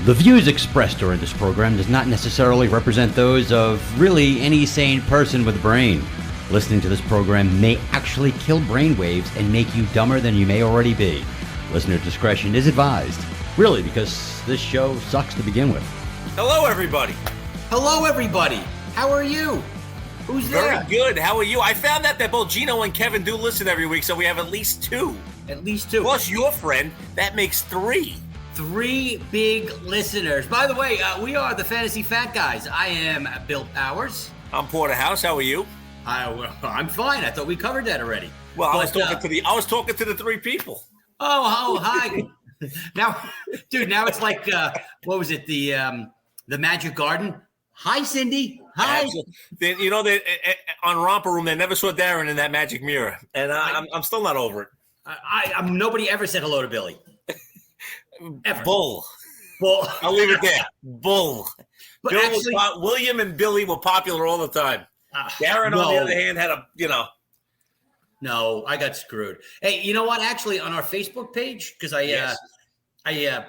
The views expressed during this program does not necessarily represent those of really any sane person with a brain. Listening to this program may actually kill brainwaves and make you dumber than you may already be. Listener discretion is advised. Really, because this show sucks to begin with. Hello, everybody. Hello, everybody. How are you? Who's there? Very good. How are you? I found out that both Gino and Kevin do listen every week, so we have at least two. At least two. Plus your friend. That makes three. Three big listeners. By the way, we are the Fantasy Fat Guys. I am Bill Powers. I'm Porterhouse. How are you? I'm fine. I thought we covered that already. Well, I was talking to the three people. Oh, hi. Now it's like what was it? The Magic Garden. Hi, Cindy. Hi. They, on Romper Room, they never saw Darren in that magic mirror, and I'm still not over it. Nobody ever said hello to Billy. Ever. Bull. I'll leave it there. Bull. But actually, William and Billy were popular all the time. Darren, on the other hand, had No, I got screwed. Hey, you know what? Actually, on our Facebook page, because I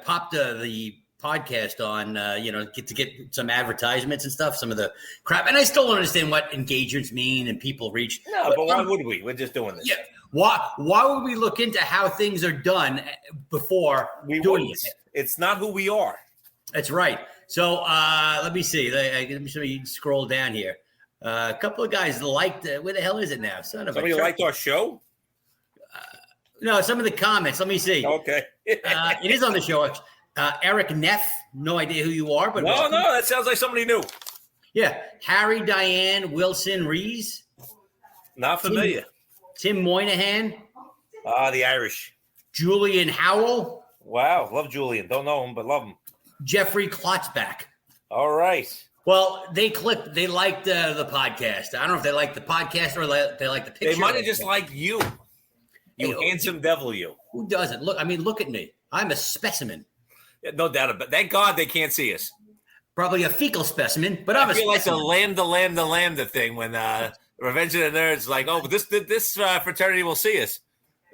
popped the podcast on, to get some advertisements and stuff, some of the crap. And I still don't understand what engagements mean and people reach. No, but why would we? We're just doing this. Yeah. Why would we look into how things are done before doing it? It's not who we are. That's right. So let me see. Let me show you. Scroll down here. A couple of guys liked. Where the hell is it now? Somebody liked our show? No, some of the comments. Let me see. Okay. It is on the show. Eric Neff. No idea who you are, but no, that sounds like somebody new. Yeah, Harry, Diane, Wilson, Rees. Not familiar. Tim Moynihan. The Irish. Julian Howell. Wow, love Julian. Don't know him, but love him. Jeffrey Klotzbach. All right. Well, they liked the podcast. I don't know if they liked the podcast or they liked the picture. They might have just liked you. You handsome devil, you. Who doesn't? Look at me. I'm a specimen. Yeah, no doubt about it. Thank God they can't see us. Probably a fecal specimen, but I'm a specimen. I feel like the lambda thing when Revenge of the Nerds like, oh, this fraternity will see us.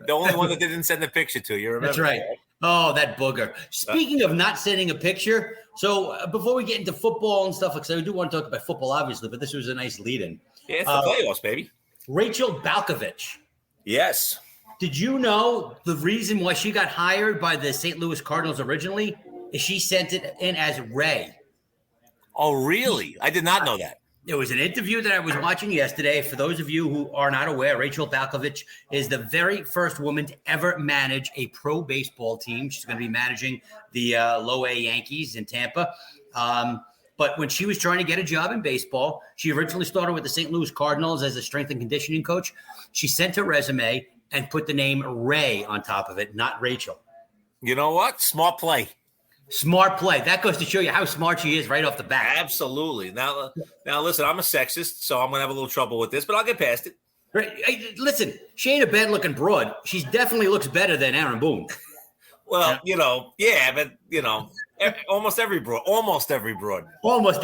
The only one that didn't send the picture to you. Remember? That's right. Oh, that booger. Speaking of not sending a picture, so before we get into football and stuff, because I do want to talk about football, obviously, but this was a nice lead-in. Yeah, it's the playoffs, baby. Rachel Balkovich. Yes. Did you know the reason why she got hired by the St. Louis Cardinals originally is she sent it in as Ray? Oh, really? I did not know that. There was an interview that I was watching yesterday. For those of you who are not aware, Rachel Balkovich is the very first woman to ever manage a pro baseball team. She's going to be managing the low-A Yankees in Tampa. But when she was trying to get a job in baseball, she originally started with the St. Louis Cardinals as a strength and conditioning coach. She sent her resume and put the name Ray on top of it, not Rachel. You know what? Smart play. Smart play. That goes to show you how smart she is right off the bat. Absolutely. Now, listen, I'm a sexist, so I'm going to have a little trouble with this, but I'll get past it. Right. Hey, listen, she ain't a bad-looking broad. She definitely looks better than Aaron Boone. Well, but almost every broad. Almost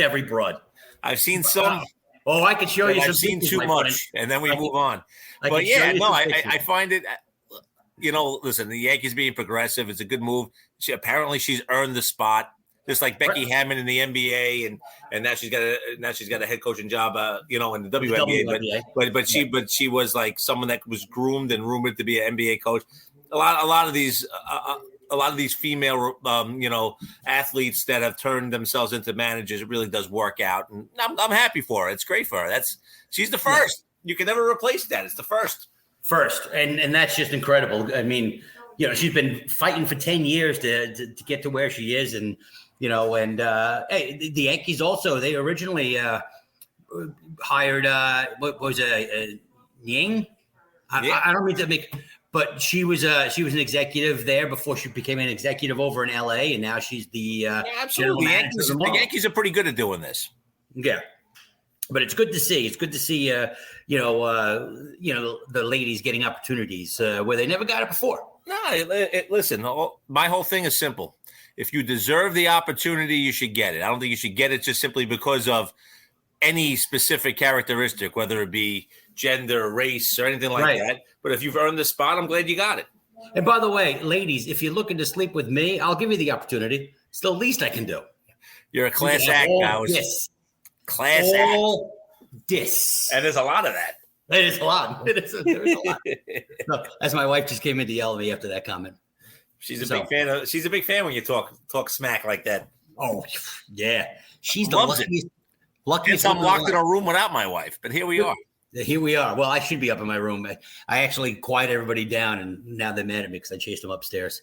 every broad. I've seen some. Oh, I could show you some. I've seen too much, and then we move on. But yeah, no, I find it. Listen, the Yankees being progressive, it's a good move. She's earned the spot, just like Becky Hammond in the NBA, and now she's got a head coaching job, in the WNBA. But she was like someone that was groomed and rumored to be an NBA coach. A lot of these female athletes that have turned themselves into managers, it really does work out, and I'm happy for her. It's great for her. She's the first. You can never replace that. It's the first. And that's just incredible. I mean, she's been fighting for 10 years to get to where she is. And, hey, the Yankees also, they originally hired, what was it, Ying? I don't mean to make, but she was an executive there before she became an executive over in LA. And now she's the, absolutely. The Yankees are pretty good at doing this. Yeah. But it's good to see. It's good to see, the ladies getting opportunities where they never got it before. No, listen, my whole thing is simple. If you deserve the opportunity, you should get it. I don't think you should get it just simply because of any specific characteristic, whether it be gender, race, or anything like that. But if you've earned the spot, I'm glad you got it. And by the way, ladies, if you're looking to sleep with me, I'll give you the opportunity. It's the least I can do. You're a class act now. Class act. Dis. And there's a lot of that. It is a lot. There is a lot. No, as my wife just came in to yell at me after that comment. She's a big fan when you talk smack like that. Oh, yeah. She's the Loves luckiest. I'm locked in a room without my wife, but here we are. Here we are. Well, I should be up in my room. I actually quieted everybody down, and now they're mad at me because I chased them upstairs.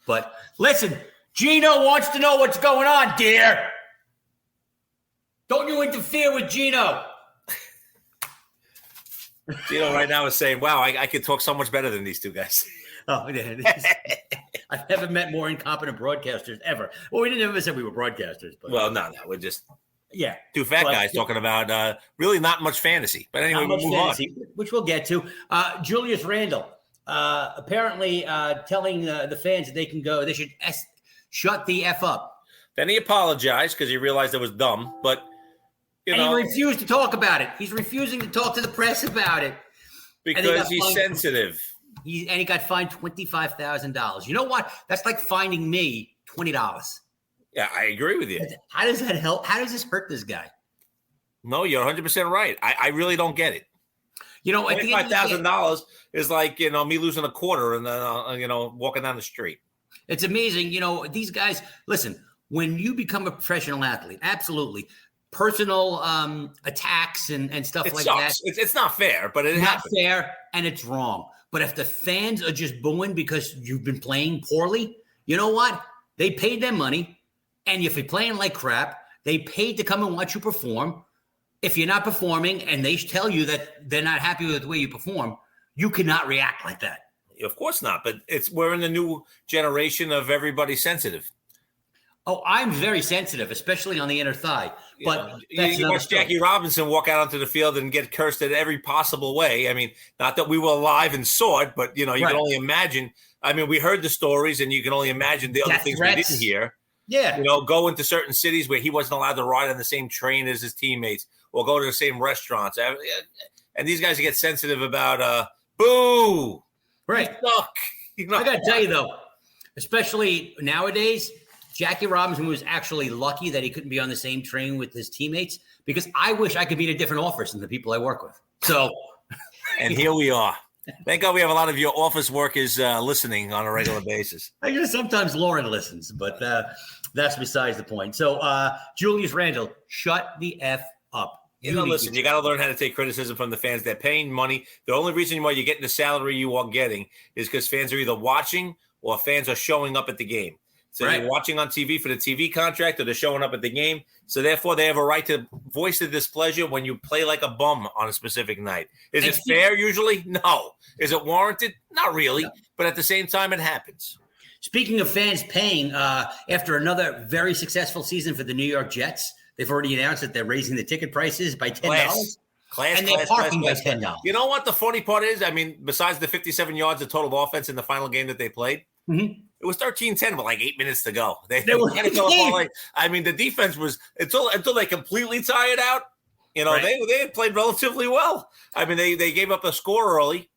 But listen, Gino wants to know what's going on, dear. Don't you interfere with Gino. Gino right now is saying, wow, I could talk so much better than these two guys. Oh, yeah. I've never met more incompetent broadcasters ever. Well, we didn't ever say we were broadcasters. But well, no, we're just two fat well, guys talking about really not much fantasy. But anyway, we'll move fantasy, on. Which we'll get to. Julius Randle apparently telling the fans that they should shut the F up. Then he apologized because he realized it was dumb, but he refused to talk about it. He's refusing to talk to the press about it. Because he's sensitive. He got fined $25,000. You know what? That's like finding me $20. Yeah, I agree with you. How does that help? How does this hurt this guy? No, you're 100% right. I really don't get it. $25,000 is like, me losing a quarter and then, walking down the street. It's amazing. These guys, listen, when you become a professional athlete, absolutely. Personal attacks and stuff like sucks. that. It's not fair, but it's not fair and it's wrong. But if the fans are just booing because you've been playing poorly, you know what? They paid their money. And if you're playing like crap, they paid to come and watch you perform. If you're not performing and they tell you that they're not happy with the way you perform, you cannot react like that. Of course not. But we're in the new generation of everybody sensitive. Oh, I'm very sensitive, especially on the inner thigh. But you watch Jackie Robinson walk out onto the field and get cursed in every possible way. I mean, not that we were alive and saw it, but, you can only imagine. I mean, we heard the stories, and you can only imagine the other things we didn't hear. Yeah. Go into certain cities where he wasn't allowed to ride on the same train as his teammates or go to the same restaurants. And these guys get sensitive about, boo. Right. I got to tell you, though, especially nowadays, Jackie Robinson was actually lucky that he couldn't be on the same train with his teammates because I wish I could be in a different office than the people I work with. So, and here we are. Thank God we have a lot of your office workers listening on a regular basis. I guess sometimes Lauren listens, but that's besides the point. So, Julius Randle, shut the F up. Listen, you got to learn how to take criticism from the fans. They're paying money. The only reason why you're getting the salary you are getting is because fans are either watching or fans are showing up at the game. So they're watching on TV for the TV contract or they're showing up at the game. So therefore, they have a right to voice their displeasure when you play like a bum on a specific night. Is it fair usually? No. Is it warranted? Not really. No. But at the same time, it happens. Speaking of fans paying, after another very successful season for the New York Jets, they've already announced that they're raising the ticket prices by $10. And they're parking by $10. You know what the funny part is? I mean, besides the 57 yards of total offense in the final game that they played, it was 13-10 with like 8 minutes to go. They were I mean, the defense was until they completely tired out. They had played relatively well. I mean, they gave up a score early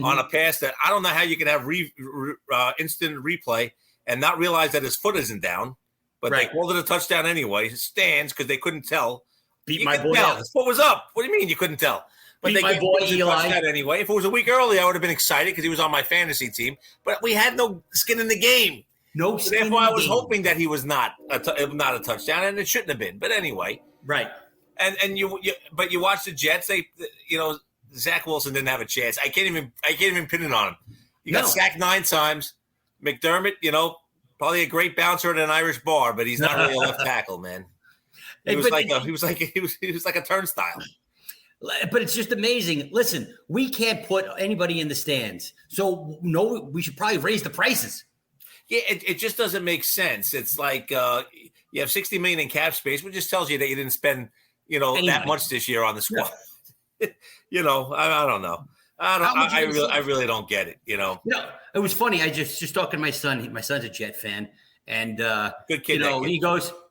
on a pass that I don't know how you can have instant replay and not realize that his foot isn't down. But they called it a touchdown anyway. It stands because they couldn't tell. Beat my boy. What was up? What do you mean you couldn't tell? But they gave a touchdown anyway. If it was a week early, I would have been excited because he was on my fantasy team. But we had no skin in the game. No skin in the game. Therefore, I was hoping that he was not a touchdown, and it shouldn't have been. But anyway, right. And you watch the Jets. They, Zach Wilson didn't have a chance. I can't even pin it on him. He got sacked 9 times. McDermott, probably a great bouncer at an Irish bar, but he's not really a left tackle, man. He was like a turnstile. But it's just amazing. Listen, we can't put anybody in the stands. So, no, we should probably raise the prices. Yeah, it just doesn't make sense. It's like you have $60 million in cap space, which just tells you that you didn't spend, that much this year on the squad. No. I don't know. I really don't get it, It was funny. I just talking to my son. My son's a Jet fan. And, good kid,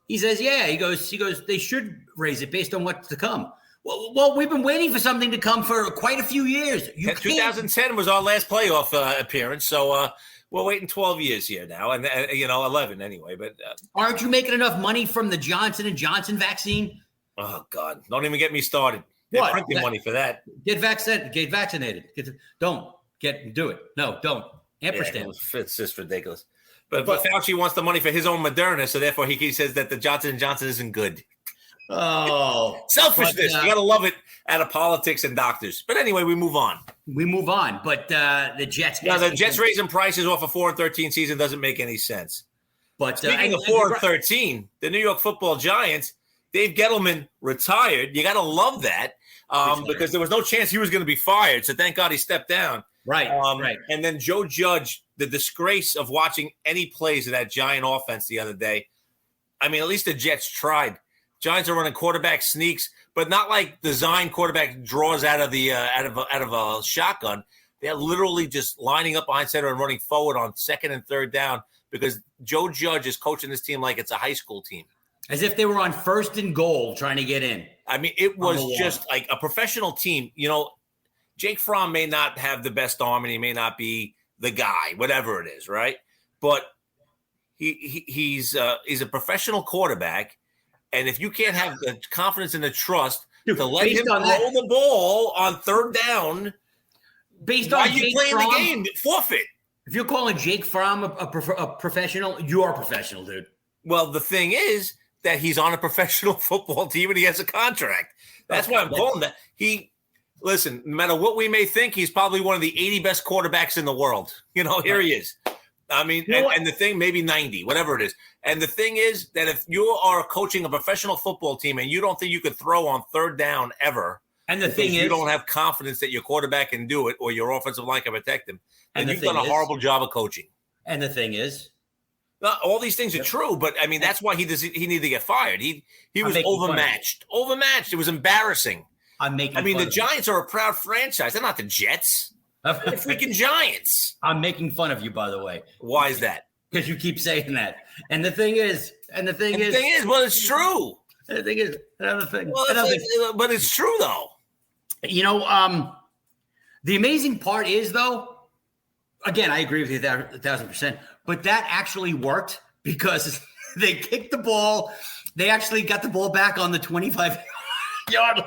he says, they should raise it based on what's to come. Well, we've been waiting for something to come for quite a few years. 2010 was our last playoff appearance, so We're waiting 12 years here now, and 11 anyway. But aren't you making enough money from the Johnson & Johnson vaccine? Oh God! Don't even get me started. They're printing money for that. Get vaccinated. Do it. No, don't. Ampersand. It's just ridiculous. But Fauci wants the money for his own Moderna, so therefore he says that the Johnson & Johnson isn't good. Oh, selfishness! You gotta love it out of politics and doctors. But anyway, we move on. But the Jets. Now the Jets raising prices off a 4-13 season doesn't make any sense. But speaking of 4-13, the New York Football Giants, Dave Gettleman retired. You gotta love that because there was no chance he was going to be fired. So thank God he stepped down. Right. Right. And then Joe Judge, the disgrace of watching any plays of that Giant offense the other day. I mean, at least the Jets tried. Giants are running quarterback sneaks, but not like design quarterback draws out of the out of a shotgun. They're literally just lining up behind center and running forward on second and third down because Joe Judge is coaching this team like it's a high school team. As if they were on first and goal trying to get in. I mean, it was just like a professional team. You know, Jake Fromm may not have the best arm and he may not be the guy, whatever it is, right? But he's a professional quarterback. And if you can't have the confidence and the trust to let him throw the ball on third down, why are you playing the game? Forfeit. If you're calling Jake Fromm a professional, you are a professional, dude. Well, the thing is that he's on a professional football team and he has a contract. That's why I'm calling that. Listen, no matter what we may think, he's probably one of the 80 best quarterbacks in the world. He is. I mean, and the thing, maybe 90, whatever it is. And the thing is that if you are coaching a professional football team and you don't think you could throw on third down ever, and the thing is, you don't have confidence that your quarterback can do it or your offensive line can protect him, and you've done a horrible job of coaching. And the thing is, all these things are true, but I mean, that's why he needed to get fired. He was overmatched. It was embarrassing. The Giants are a proud franchise. They're not the Jets. They're the freaking Giants. I'm making fun of you, by the way. Why is that? Because you keep saying that. And the thing is, well, it's true. The thing is, another thing. Well, but it's true, though. The amazing part is, though, again, I agree with you 1,000%, but that actually worked because they kicked the ball. They actually got the ball back on the 25-yard line.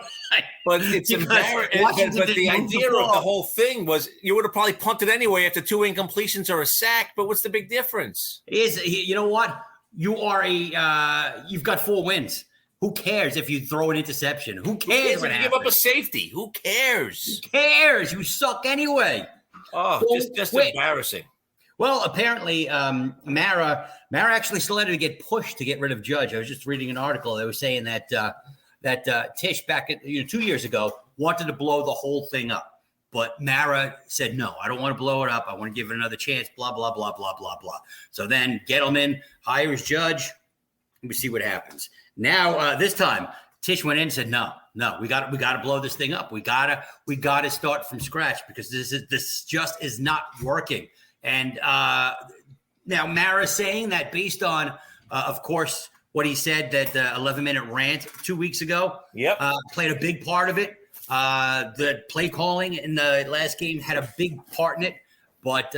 But it's embarrassing. But the idea of the whole thing was you would have probably punted anyway after 2 incompletions or a sack. But what's the big difference? You know what? You've got 4 wins. Who cares if you throw an interception? Who cares if you give up a safety? Who cares? Who cares? You suck anyway. Oh, just embarrassing. Well, apparently, Mara actually still had to get pushed to get rid of Judge. I was just reading an article. They were saying that Tish back 2 years ago wanted to blow the whole thing up. But Mara said, no, I don't want to blow it up. I want to give it another chance, blah, blah, blah, blah, blah, blah. So then Gettleman hires Judge. We see what happens. Now, this time, Tish went in and said, no, we got to blow this thing up. We got to start from scratch because this just is not working. And now Mara's saying that based on, of course, what he said, that 11-minute rant 2 weeks ago played a big part of it. The play calling in the last game had a big part in it, but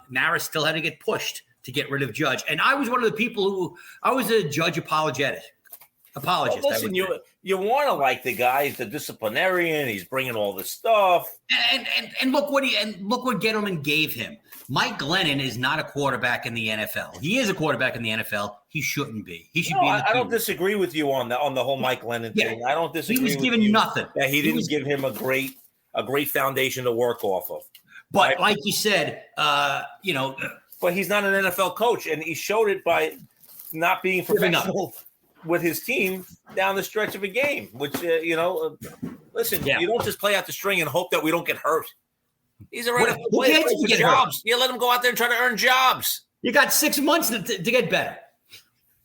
Mara still had to get pushed to get rid of Judge. And I was one of the people I was a Judge apologist. Well, listen, you want to like the guy, he's the disciplinarian, he's bringing all this stuff. And look what Gettleman gave him. Mike Glennon is not a quarterback in the NFL. He is a quarterback in the NFL. He shouldn't be. He should be in the team. I don't disagree with you on the whole Mike Glennon thing. I don't disagree. He was given nothing. That he didn't give him a great foundation to work off of. But like you said, but he's not an NFL coach, and he showed it by not being professional with his team down the stretch of a game. Which listen, you don't just play out the string and hope that we don't get hurt. He's a NFL player for jobs. You let him go out there and try to earn jobs. You got 6 months to get better.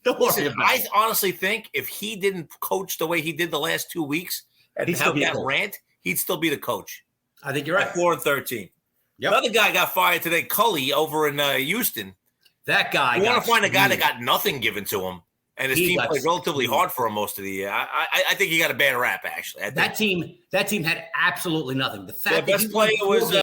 I honestly think if he didn't coach the way he did the last 2 weeks and have that rant, he'd still be the coach. I think you're right. 4-13. Yep. Another guy got fired today, Culley, over in Houston. That guy. You want to find a guy that got nothing given to him, and his team played relatively hard for him most of the year. I think he got a bad rap, actually. That team had absolutely nothing. The fact best player was